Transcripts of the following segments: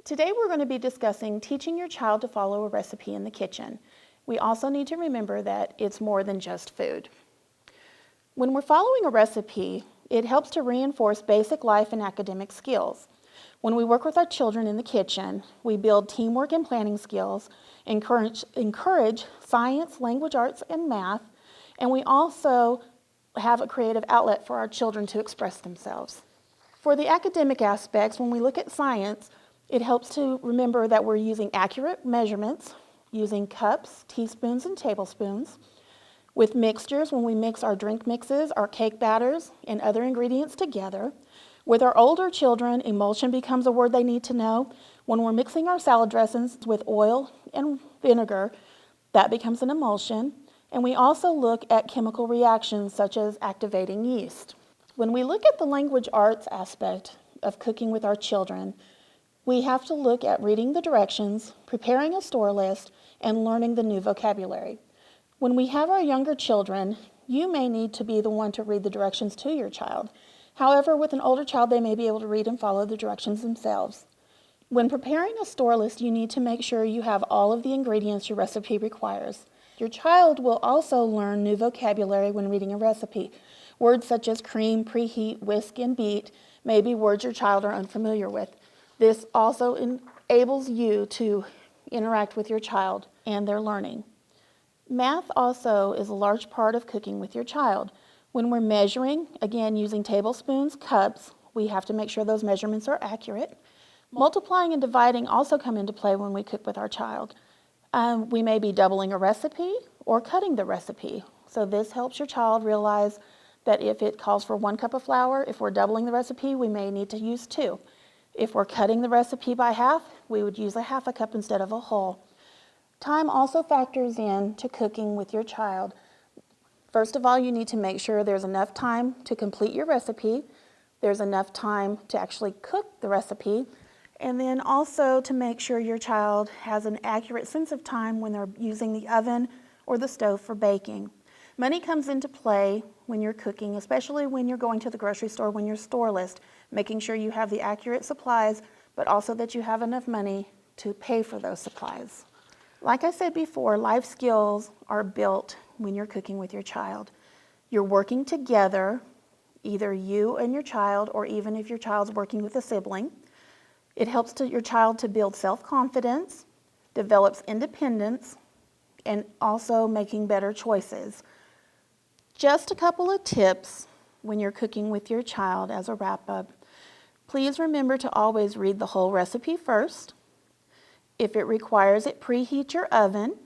Today we're going to be discussing teaching your child to follow a recipe in the kitchen. We also need to remember that it's more than just food. When we're following a recipe, it helps to reinforce basic life and academic skills. When we work with our children in the kitchen, we build teamwork and planning skills, encourage science, language arts, and math, and we also have a creative outlet for our children to express themselves. For the academic aspects, when we look at science, it helps to remember that we're using accurate measurements, using cups, teaspoons, and tablespoons. With mixtures, when we mix our drink mixes, our cake batters, and other ingredients together. With our older children, emulsion becomes a word they need to know. When we're mixing our salad dressings with oil and vinegar, that becomes an emulsion. And we also look at chemical reactions such as activating yeast. When we look at the language arts aspect of cooking with our children, we have to look at reading the directions, preparing a store list, and learning the new vocabulary. When we have our younger children, you may need to be the one to read the directions to your child. However, with an older child, they may be able to read and follow the directions themselves. When preparing a store list, you need to make sure you have all of the ingredients your recipe requires. Your child will also learn new vocabulary when reading a recipe. Words such as cream, preheat, whisk, and beat may be words your child are unfamiliar with. This also enables you to interact with your child and their learning. Math also is a large part of cooking with your child. When we're measuring, again using tablespoons, cups, we have to make sure those measurements are accurate. Multiplying and dividing also come into play when we cook with our child. We may be doubling a recipe or cutting the recipe. So this helps your child realize that if it calls for 1 cup of flour, if we're doubling the recipe, we may need to use 2. If we're cutting the recipe by half, we would use a half a cup instead of a whole. Time also factors in to cooking with your child. First of all, you need to make sure there's enough time to complete your recipe, there's enough time to actually cook the recipe, and then also to make sure your child has an accurate sense of time when they're using the oven or the stove for baking. Money comes into play when you're cooking, especially when you're going to the grocery store, when you're store list, making sure you have the accurate supplies, but also that you have enough money to pay for those supplies. Like I said before, life skills are built when you're cooking with your child. You're working together, either you and your child, or even if your child's working with a sibling. It helps your child to build self-confidence, develops independence, and also making better choices. Just a couple of tips when you're cooking with your child as a wrap-up. Please remember to always read the whole recipe first. If it requires it, preheat your oven.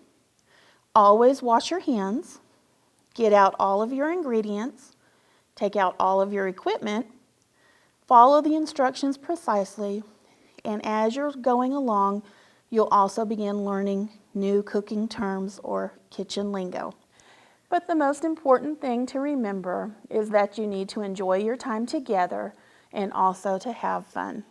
Always wash your hands. Get out all of your ingredients. Take out all of your equipment. Follow the instructions precisely. And as you're going along, you'll also begin learning new cooking terms or kitchen lingo. But the most important thing to remember is that you need to enjoy your time together and also to have fun.